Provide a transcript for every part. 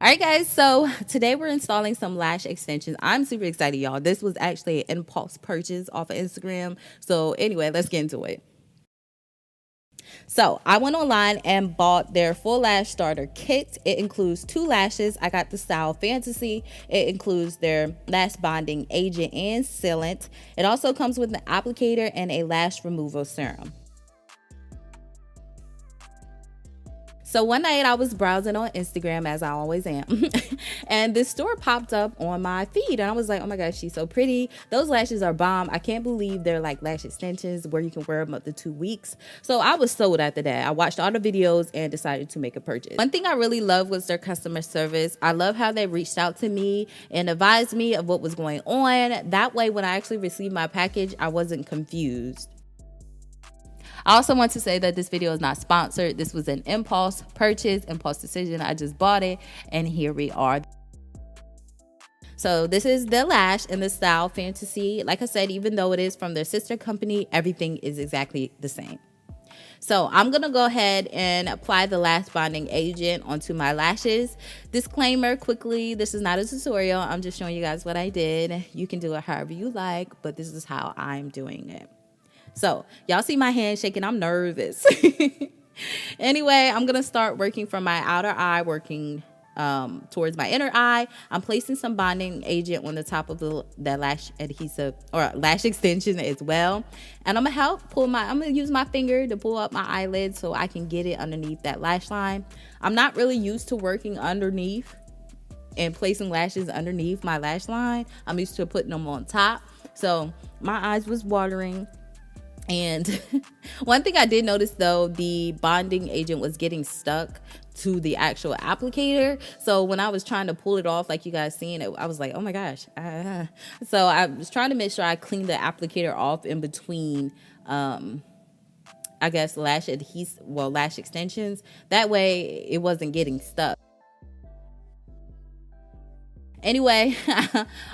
All right, guys, so today we're installing some lash extensions. I'm super excited, y'all. This was actually an impulse purchase off of Instagram. So anyway, let's get into it. So I went online and bought their full lash starter kit. It includes 2 lashes. I got the Style Fantasy. It includes their lash bonding agent and sealant. It also comes with an applicator and a lash removal serum. So one night I was browsing on Instagram, as I always am, and this store popped up on my feed, and I was like, oh my gosh, she's so pretty. Those lashes are bomb. I can't believe they're like lash extensions where you can wear them up to 2 weeks. So I was sold after that. I watched all the videos and decided to make a purchase. One thing I really loved was their customer service. I love how they reached out to me and advised me of what was going on. That way, when I actually received my package, I wasn't confused. I also want to say that this video is not sponsored. This was an impulse purchase, impulse decision. I just bought it, and here we are. So this is the lash in the Style Fantasy. Like I said, even though it is from their sister company, everything is exactly the same. So I'm going to go ahead and apply the lash bonding agent onto my lashes. Disclaimer quickly, this is not a tutorial. I'm just showing you guys what I did. You can do it however you like, but this is how I'm doing it. So y'all see my hand shaking. I'm nervous. Anyway, I'm going to start working from my outer eye, working towards my inner eye. I'm placing some bonding agent on the top of the lash adhesive or lash extension as well. And I'm going to use my finger to pull up my eyelid so I can get it underneath that lash line. I'm not really used to working underneath and placing lashes underneath my lash line. I'm used to putting them on top. So my eyes was watering. And one thing I did notice, though, the bonding agent was getting stuck to the actual applicator. So when I was trying to pull it off, like you guys seen it, I was like, oh my gosh. So I was trying to make sure I cleaned the applicator off in between, I guess, lash extensions. That way it wasn't getting stuck. Anyway,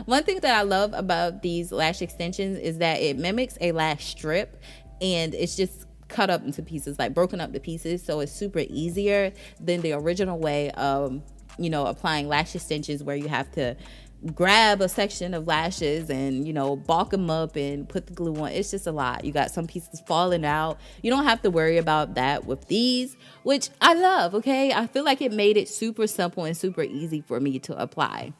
one thing that I love about these lash extensions is that it mimics a lash strip, and it's just cut up into pieces, like broken up to pieces. So it's super easier than the original way of, applying lash extensions where you have to grab a section of lashes and, bulk them up and put the glue on. It's just a lot. You got some pieces falling out. You don't have to worry about that with these, which I love, okay? I feel like it made it super simple and super easy for me to apply.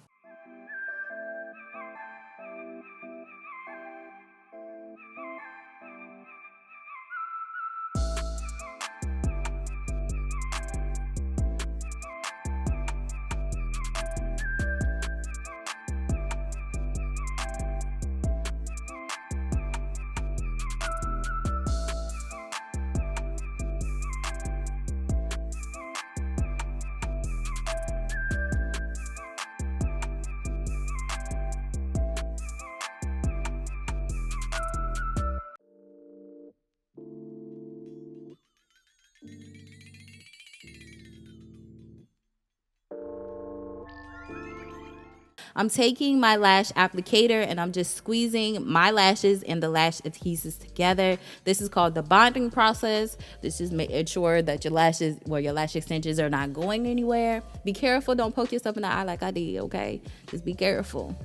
I'm taking my lash applicator and I'm just squeezing my lashes and the lash adhesives together. This is called the bonding process. This is making sure that your lash extensions are not going anywhere. Be careful, don't poke yourself in the eye like I did, okay? Just be careful.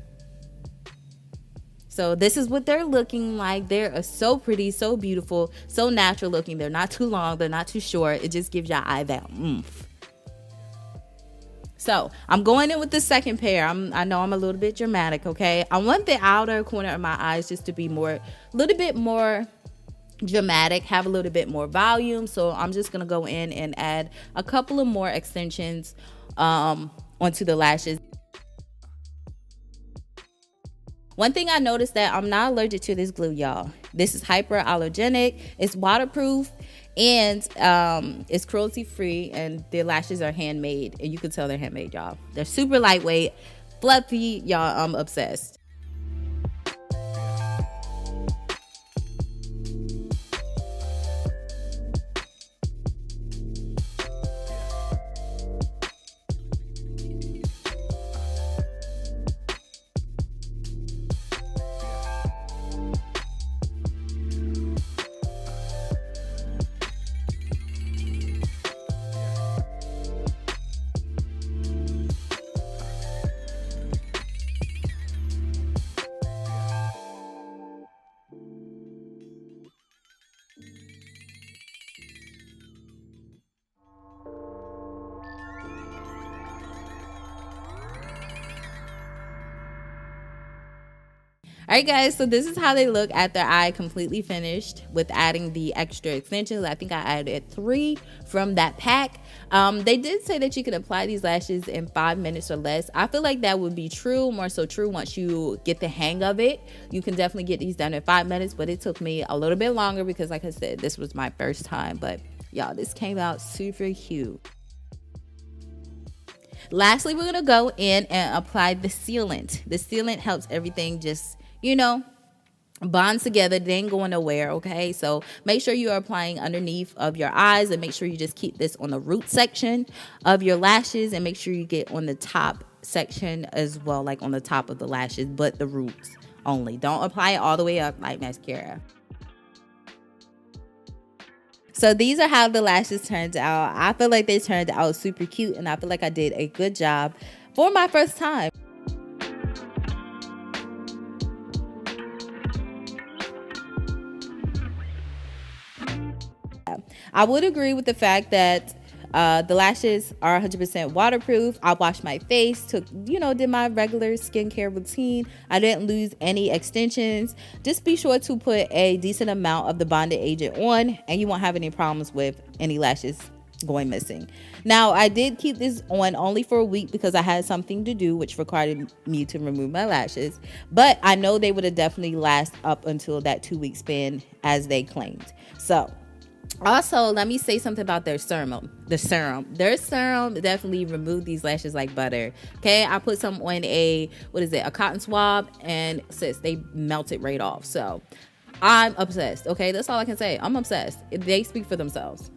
So this is what they're looking like. They're so pretty, so beautiful, so natural looking. They're not too long, they're not too short. It just gives your eye that oomph. So I'm going in with the second pair. I know I'm a little bit dramatic, okay? I want the outer corner of my eyes just to be a little bit more dramatic, have a little bit more volume. So I'm just gonna go in and add a couple of more extensions onto the lashes. One thing I noticed that I'm not allergic to this glue, y'all. This is hyperallergenic. It's waterproof and it's cruelty free, and the lashes are handmade, and you can tell they're handmade, y'all. They're super lightweight, fluffy, y'all. I'm obsessed. All right, guys, so this is how they look after I completely finished with adding the extra extensions. I think I added 3 from that pack. They did say that you can apply these lashes in 5 minutes or less. I feel like that would be true, more so true once you get the hang of it. You can definitely get these done in 5 minutes, but it took me a little bit longer because, like I said, this was my first time. But y'all, this came out super cute. Lastly, we're gonna go in and apply the sealant. The sealant helps everything just, you know, bonds together. They ain't going nowhere. Okay, so make sure you are applying underneath of your eyes, and make sure you just keep this on the root section of your lashes, and make sure you get on the top section as well, like on the top of the lashes, but the roots only. Don't apply it all the way up like mascara. So these are how the lashes turned out. I feel like they turned out super cute, and I feel like I did a good job for my first time. I would agree with the fact that the lashes are 100% waterproof. I washed my face, did my regular skincare routine. I didn't lose any extensions. Just be sure to put a decent amount of the bonding agent on, and you won't have any problems with any lashes going missing. Now, I did keep this on only for a week because I had something to do, which required me to remove my lashes. But I know they would have definitely lasted up until that 2-week span as they claimed. So also, let me say something about their serum. Their serum definitely removed these lashes like butter. Okay, I put some on a cotton swab, and sis, they melted right off. So I'm obsessed. Okay, that's all I can say. I'm obsessed. They speak for themselves.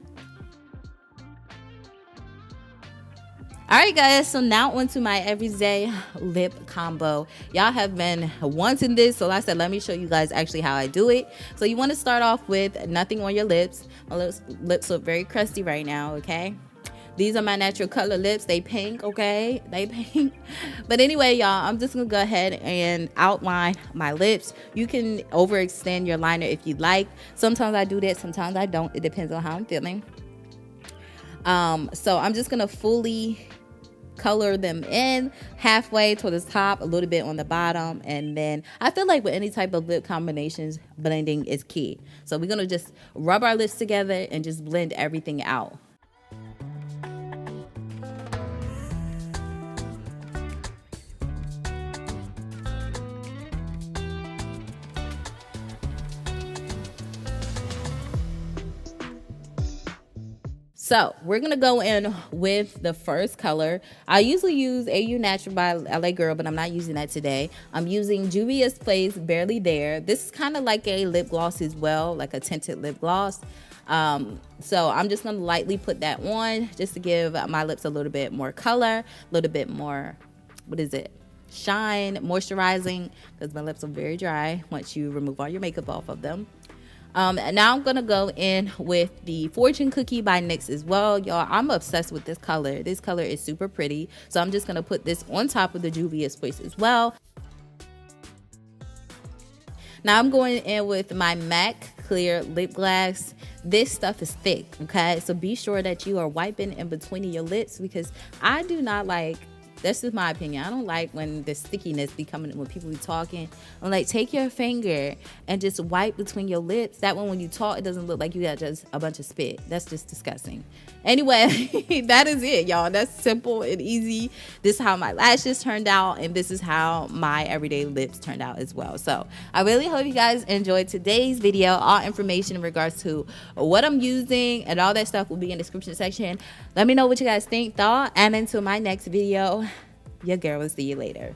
All right, guys, so now onto my everyday lip combo. Y'all have been wanting this, so I said let me show you guys actually how I do it. So you want to start off with nothing on your lips. My lips look very crusty right now, okay? These are my natural color lips. They pink, okay? They pink. But anyway, y'all, I'm just gonna go ahead and outline my lips. You can overextend your liner if you like. Sometimes I do that, sometimes I don't. It depends on how I'm feeling. So I'm just gonna fully color them in halfway to the top, a little bit on the bottom, and then I feel like with any type of lip combinations, blending is key. So we're gonna just rub our lips together and just blend everything out. So we're gonna go in with the first color. I usually use AU Natural by LA Girl, but I'm not using that today. I'm using Juvia's Place Barely There. This is kind of like a lip gloss as well, like a tinted lip gloss. So I'm just gonna lightly put that on just to give my lips a little bit more color, a little bit more, shine, moisturizing, because my lips are very dry once you remove all your makeup off of them. And now I'm gonna go in with the Fortune Cookie by NYX as well. Y'all, I'm obsessed with this color. This color is super pretty, so I'm just gonna put this on top of the Juvia's Place as well. Now I'm going in with my MAC Clear Lip Gloss. This stuff is thick, okay? So be sure that you are wiping in between your lips, because I do not like, that's just my opinion, I don't like when the stickiness be coming when people be talking. I'm like, take your finger and just wipe between your lips. That way when you talk, it doesn't look like you got just a bunch of spit. That's just disgusting. Anyway, that is it, y'all. That's simple and easy. This is how my lashes turned out, and this is how my everyday lips turned out as well. So I really hope you guys enjoyed today's video. All information in regards to what I'm using and all that stuff will be in the description section. Let me know what you guys thought, and until my next video, your girl will see you later.